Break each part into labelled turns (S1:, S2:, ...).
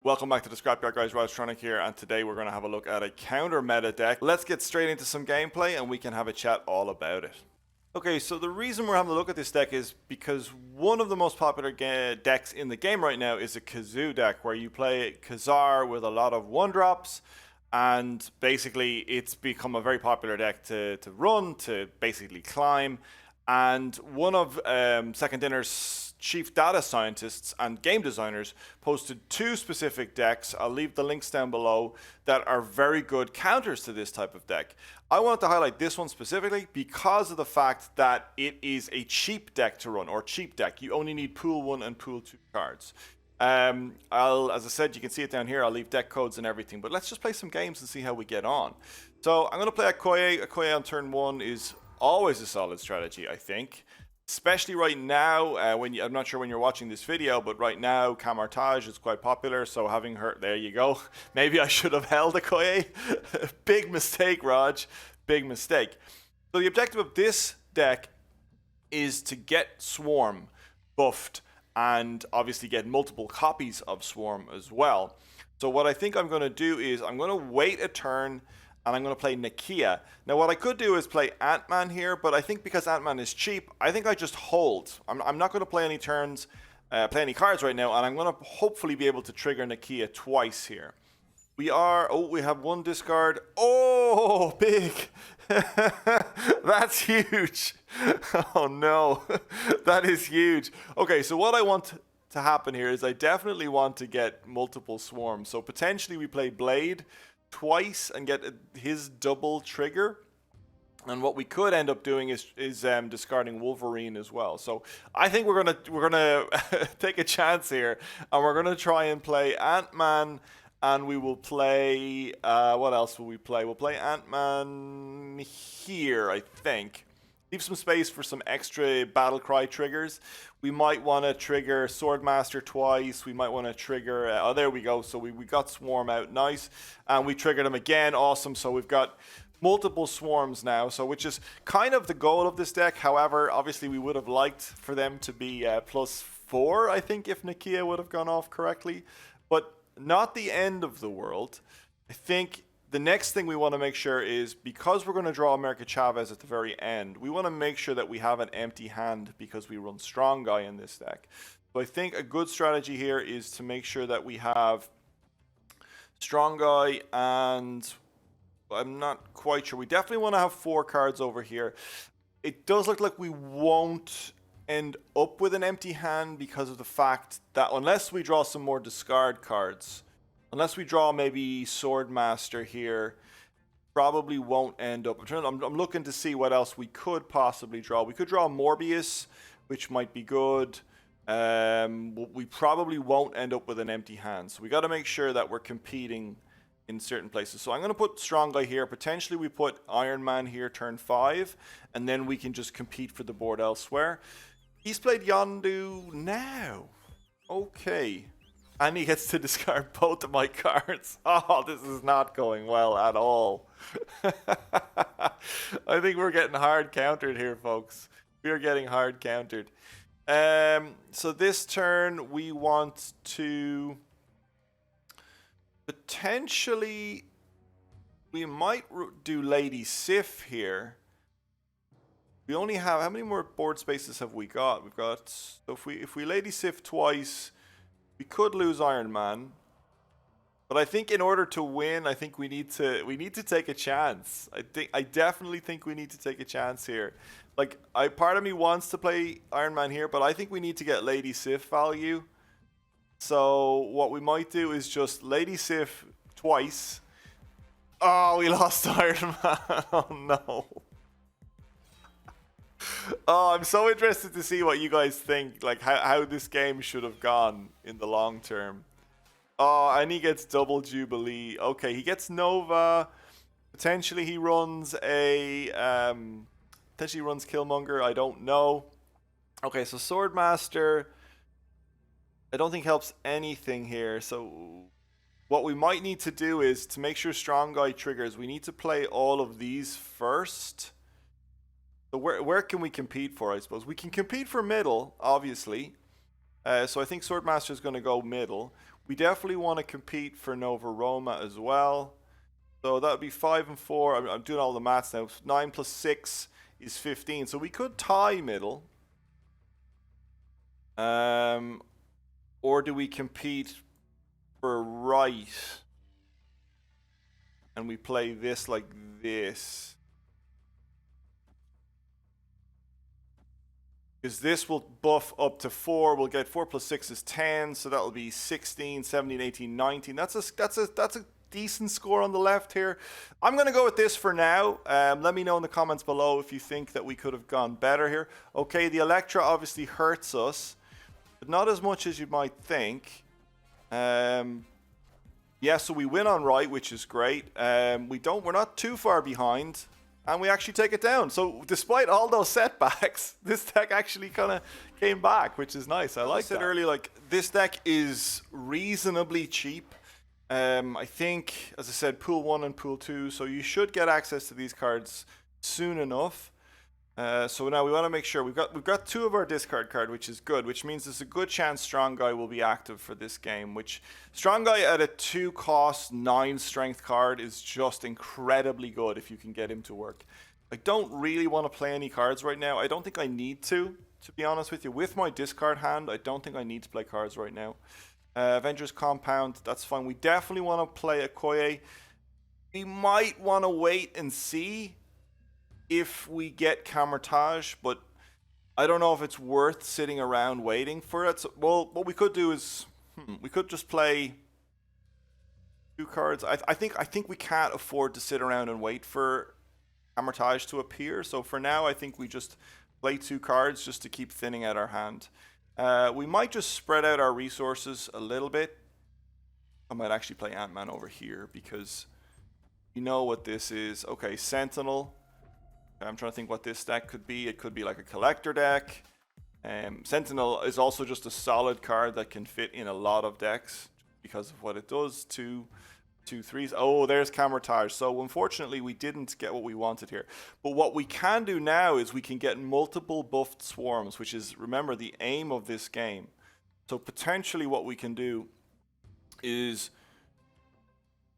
S1: Welcome back to the Scrapyard Guys, Rostronic here, and today we're going to have a look at a counter meta deck. Let's get straight into some gameplay and we can have a chat all about it. Okay, so the reason we're having a look at this deck is because one of the most popular decks in the game right now is a Kazoo deck, where you play KA-ZAR with a lot of 1-drops, and basically it's become a very popular deck to run, to basically climb. And one of Second Dinner's chief data scientists and game designers posted 2 specific decks, I'll leave the links down below, that are very good counters to this type of deck. I wanted to highlight this one specifically because of the fact that it is a cheap deck to run, or cheap deck. You only need pool 1 and pool 2 cards. As I said, you can see it down here. I'll leave deck codes and everything, but let's just play some games and see how we get on. So I'm going to play Okoye. Okoye on turn 1 is always a solid strategy, I think. Especially right now, I'm not sure when you're watching this video, but right now Camartage is quite popular, so having her, there you go. Maybe I should have held Okoye. Big mistake, Raj. Big mistake. So the objective of this deck is to get Swarm buffed and obviously get multiple copies of Swarm as well. So what I think I'm going to do is I'm going to wait a turn and I'm going to play Nakia. Now what I could do is play Ant-Man here, but I think because Ant-Man is cheap, I think I just hold. I'm not going to play any turns, play any cards right now, and I'm going to hopefully be able to trigger Nakia twice here. We have 1 discard. Oh, big. That's huge. Oh no, that is huge. Okay, so what I want to happen here is I definitely want to get multiple swarms. So potentially we play Blade twice and get his double trigger, and what we could end up doing is discarding Wolverine as well. So I think we're gonna take a chance here, and we're gonna try and play Ant-Man, and we will play what else will we play? We'll play Ant-Man here, I think. Leave some space for some extra battle cry triggers. We might want to trigger Swordmaster twice. We might want to trigger... oh, there we go. So we got Swarm out. Nice. And we triggered him again. Awesome. So we've got multiple Swarms now, so which is kind of the goal of this deck. However, obviously we would have liked for them to be +4, I think, if Nakia would have gone off correctly. But not the end of the world. I think... the next thing we want to make sure is, because we're going to draw America Chavez at the very end, we want to make sure that we have an empty hand because we run Strong Guy in this deck. So I think a good strategy here is to make sure that we have Strong Guy, and I'm not quite sure. We definitely want to have 4 cards over here. It does look like we won't end up with an empty hand because of the fact that unless we draw some more discard cards, unless we draw maybe Swordmaster here, probably won't end up. I'm looking to see what else we could possibly draw. We could draw Morbius, which might be good. We probably won't end up with an empty hand. So we got to make sure that we're competing in certain places. So I'm going to put Strong Guy here. Potentially we put Iron Man here turn 5, and then we can just compete for the board elsewhere. He's played Yondu now. Okay. And he gets to discard both of my cards. Oh, this is not going well at all. I think we're getting hard countered here, folks. We are getting hard countered. So this turn, we want to... potentially... we might do Lady Sif here. We only have... how many more board spaces have we got? We've got... so if we Lady Sif twice... we could lose Iron Man, but I think in order to win, I think we need to take a chance. I definitely think we need to take a chance here. Like, part of me wants to play Iron Man here, but I think we need to get Lady Sif value. So what we might do is just Lady Sif twice. Oh, we lost Iron Man. Oh no. Oh, I'm so interested to see what you guys think, like how this game should have gone in the long term. Oh, and he gets double Jubilee. Okay, he gets Nova. Potentially he runs a potentially runs Killmonger. I don't know. Okay, so Swordmaster I don't think helps anything here. So what we might need to do is, to make sure Strong Guy triggers, we need to play all of these first. So where can we compete for, I suppose? We can compete for middle, obviously. So I think Swordmaster is going to go middle. We definitely want to compete for Nova Roma as well. So that would be 5 and 4. I'm doing all the maths now. 9 plus 6 is 15. So we could tie middle. Or do we compete for right? And we play this like this. Because this will buff up to 4. We'll get 4 plus 6 is 10. So that'll be 16, 17, 18, 19. That's a decent score on the left here. I'm going to go with this for now. Let me know in the comments below if you think that we could have gone better here. Okay, the Electra obviously hurts us, but not as much as you might think. Yeah, so we win on right, which is great. We're not too far behind, and we actually take it down. So despite all those setbacks, this deck actually kind of came back, which is nice. I like that. I said earlier, like, this deck is reasonably cheap. I think, as I said, pool 1 and pool 2, so you should get access to these cards soon enough. So now we want to make sure we've got 2 of our discard card, which is good, which means there's a good chance Strong Guy will be active for this game, which Strong Guy at a 2 cost 9 strength card is just incredibly good if you can get him to work. I don't really want to play any cards right now. I don't think I need to be honest with you. With my discard hand, I don't think I need to play cards right now. Avengers Compound, that's fine. We definitely want to play a Koye. We might want to wait and see if we get Camertage, but I don't know if it's worth sitting around waiting for it. So, well, what we could do is we could just play 2 cards. I think we can't afford to sit around and wait for Camertage to appear. So for now, I think we just play 2 cards just to keep thinning out our hand. We might just spread out our resources a little bit. I might actually play Ant-Man over here because you know what this is. Okay, Sentinel. I'm trying to think what this deck could be. It could be like a collector deck. Sentinel is also just a solid card that can fit in a lot of decks because of what it does. 2, 2, 3s. Oh, there's Camertage. So unfortunately, we didn't get what we wanted here. But what we can do now is we can get multiple buffed swarms, which is, remember, the aim of this game. So potentially what we can do is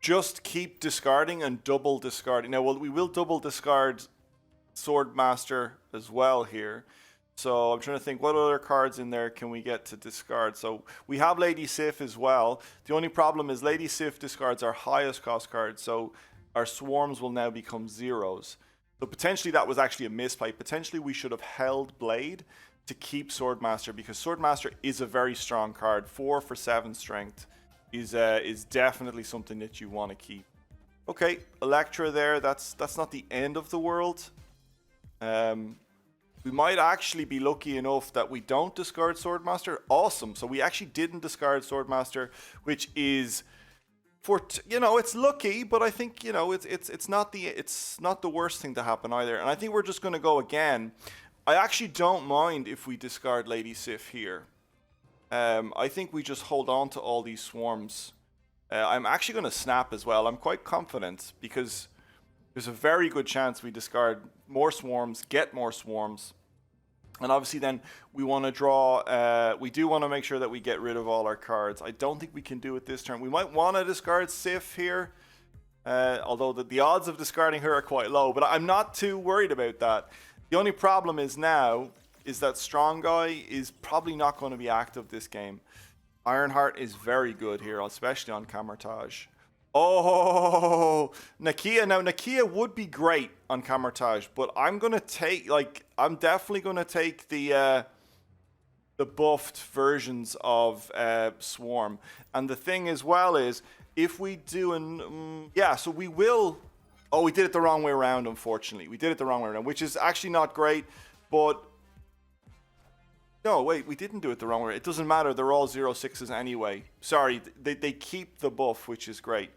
S1: just keep discarding and double discarding. Now, we will double discard Swordmaster as well here. So I'm trying to think what other cards in there can we get to discard. So we have Lady Sif as well. The only problem is Lady Sif discards our highest cost card, so our swarms will now become 0s. So potentially that was actually a misplay. Potentially we should have held Blade to keep Swordmaster, because Swordmaster is a very strong card. 4 for 7 strength is definitely something that you want to keep. Okay, Electra there. That's not the end of the world. We might actually be lucky enough that we don't discard Swordmaster. Awesome. So we actually didn't discard Swordmaster, which is, it's lucky, but I think, it's not the worst thing to happen either. And I think we're just going to go again. I actually don't mind if we discard Lady Sif here. I think we just hold on to all these swarms. I'm actually going to snap as well. I'm quite confident because there's a very good chance we discard more swarms, get more swarms. And obviously then we want to draw, we do want to make sure that we get rid of all our cards. I don't think we can do it this turn. We might want to discard Sif here, although the odds of discarding her are quite low, but I'm not too worried about that. The only problem is now is that Strong Guy is probably not going to be active this game. Ironheart is very good here, especially on Camertage. Oh, Nakia. Now, Nakia would be great on Camertage, but I'm definitely going to take the buffed versions of Swarm. And the thing as well is, if we do so we will. Oh, we did it the wrong way around, unfortunately. We did it the wrong way around, which is actually not great, but no, wait, we didn't do it the wrong way. It doesn't matter. They're all 0/6s anyway. Sorry, they keep the buff, which is great.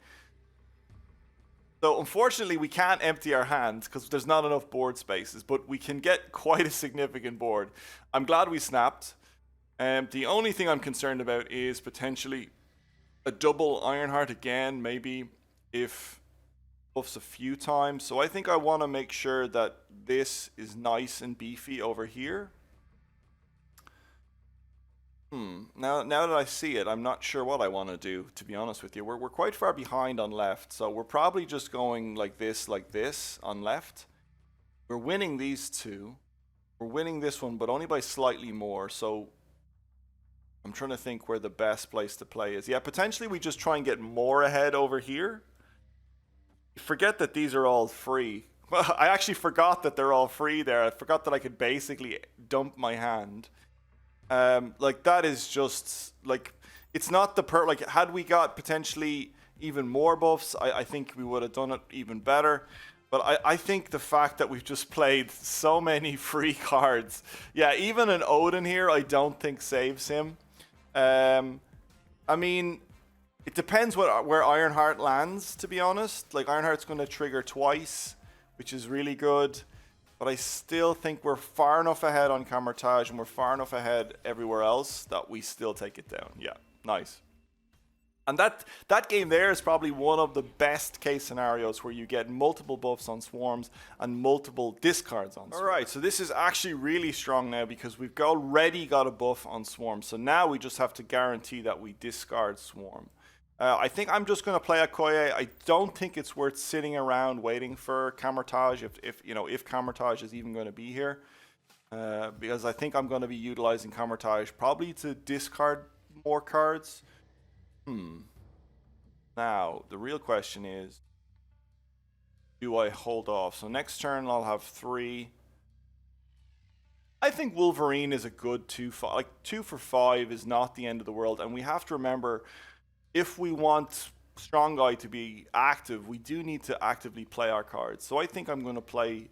S1: So unfortunately, we can't empty our hands because there's not enough board spaces, but we can get quite a significant board. I'm glad we snapped. The only thing I'm concerned about is potentially a double Ironheart again, maybe if buffs a few times. So I think I want to make sure that this is nice and beefy over here. Now that I see it, I'm not sure what I want to do, to be honest with you. We're quite far behind on left, so we're probably just going like this on left. We're winning these two. We're winning this one, but only by slightly more, so I'm trying to think where the best place to play is. Yeah, potentially we just try and get more ahead over here. Forget that these are all free. Well, I actually forgot that they're all free there. I forgot that I could basically dump my hand. Like that is just like it's not the like had we got potentially even more buffs, I think we would have done it even better. But I think the fact that we've just played so many free cards, yeah, even an Odin here, I don't think saves him. I mean, it depends where Ironheart lands, to be honest. Like Ironheart's going to trigger twice, which is really good. But I still think we're far enough ahead on Camertage and we're far enough ahead everywhere else that we still take it down. Yeah, nice. And that game there is probably one of the best case scenarios where you get multiple buffs on swarms and multiple discards on swarms. Alright, so this is actually really strong now because we've already got a buff on swarm. So now we just have to guarantee that we discard swarm. I think I'm just going to play Okoye. I don't think it's worth sitting around waiting for Camertage if Camertage is even going to be here. Because I think I'm going to be utilizing Camertage probably to discard more cards. Now, the real question is, do I hold off? So next turn I'll have 3. I think Wolverine is a good 2-5. Like 2 for 5 is not the end of the world. And we have to remember, if we want Strong Guy to be active, we do need to actively play our cards. So I think I'm going to play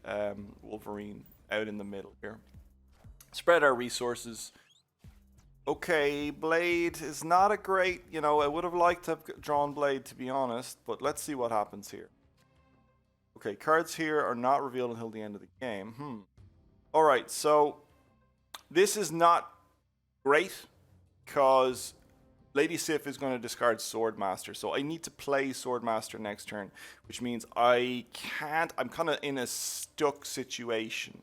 S1: Wolverine out in the middle here. Spread our resources. Okay, Blade is not a great, I would have liked to have drawn Blade, to be honest, but let's see what happens here. Okay, cards here are not revealed until the end of the game. Alright, so this is not great because Lady Sif is going to discard Swordmaster, so I need to play Swordmaster next turn, which means I can't, I'm kind of in a stuck situation.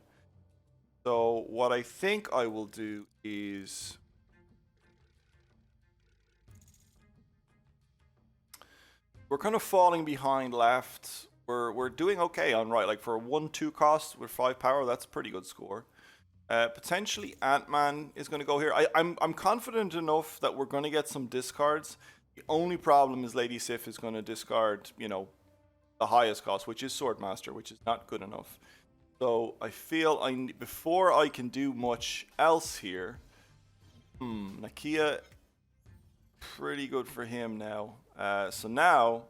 S1: So what I think I will do is we're kind of falling behind left. We're doing okay on right. Like for a 1-2 cost with 5 power, that's a pretty good score. Potentially Ant-Man is going to go here. I'm confident enough that we're going to get some discards. The only problem is Lady Sif is going to discard, the highest cost, which is Swordmaster, which is not good enough. So I feel before I can do much else here. Nakia, pretty good for him now. So now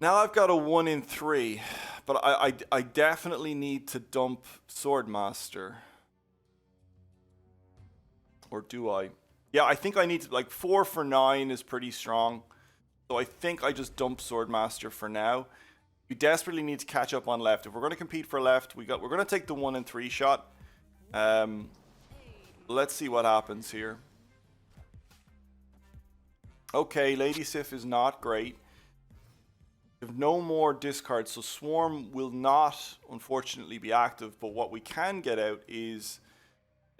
S1: I've got a 1 in 3, but I definitely need to dump Swordmaster. Or do I? Yeah, I think I need to, like 4 for 9 is pretty strong. So I think I just dump Swordmaster for now. We desperately need to catch up on left. If we're going to compete for left, we're going to take the 1 in 3 shot. Let's see what happens here. Okay, Lady Sif is not great. We have no more discards, so Swarm will not, unfortunately, be active. But what we can get out is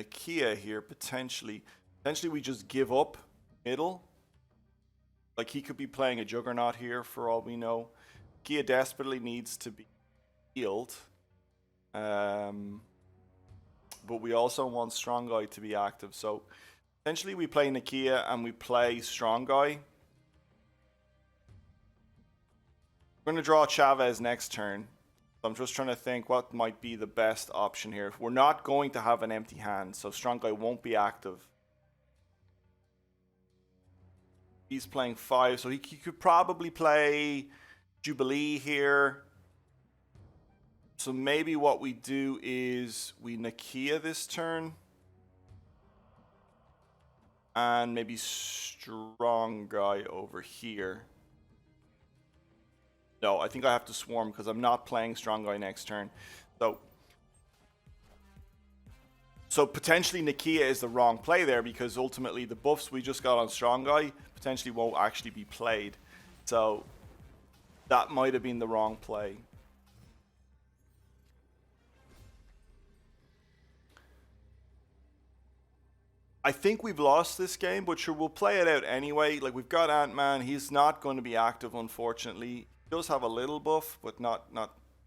S1: Nakia here, potentially. Potentially we just give up middle. Like he could be playing a Juggernaut here, for all we know. Nakia desperately needs to be healed. But we also want Strong Guy to be active, so essentially we play Nakia and we play Strong Guy. We're going to draw Chavez next turn. So I'm just trying to think what might be the best option here. We're not going to have an empty hand, so Strong Guy won't be active. He's playing 5, so he could probably play Jubilee here. So maybe what we do is we Nakia this turn. And maybe Strong Guy over here. No, I think I have to Swarm because I'm not playing Strong Guy next turn. So potentially Nakia is the wrong play there because ultimately the buffs we just got on Strong Guy potentially won't actually be played. So that might have been the wrong play. I think we've lost this game, but sure, we'll play it out anyway. Like, we've got Ant-Man. He's not going to be active, unfortunately. He does have a little buff, but not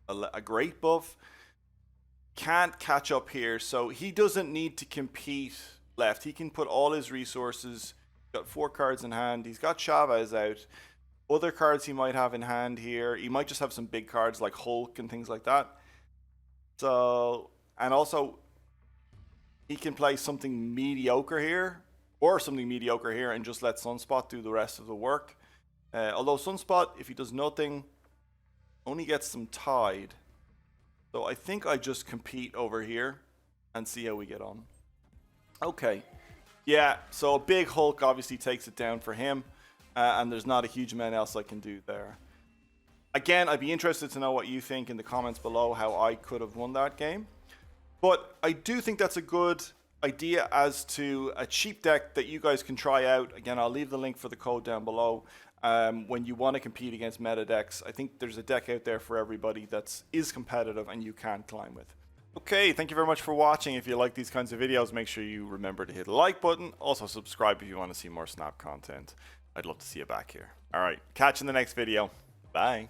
S1: a great buff. Can't catch up here, so he doesn't need to compete left. He can put all his resources. Got 4 cards in hand. He's got Chavez out. Other cards he might have in hand here. He might just have some big cards like Hulk and things like that. So, and also, he can play something mediocre here, or something mediocre here, and just let Sunspot do the rest of the work. Although Sunspot, if he does nothing, only gets some Tide. So I think I just compete over here and see how we get on. Okay. Yeah, so a big Hulk obviously takes it down for him, and there's not a huge amount else I can do there. Again, I'd be interested to know what you think in the comments below, how I could have won that game. But I do think that's a good idea as to a cheap deck that you guys can try out. Again, I'll leave the link for the code down below. When you want to compete against meta decks, I think there's a deck out there for everybody that is competitive and you can climb with. Okay, thank you very much for watching. If you like these kinds of videos, make sure you remember to hit the like button. Also subscribe if you want to see more Snap content. I'd love to see you back here. All right, catch you in the next video. Bye.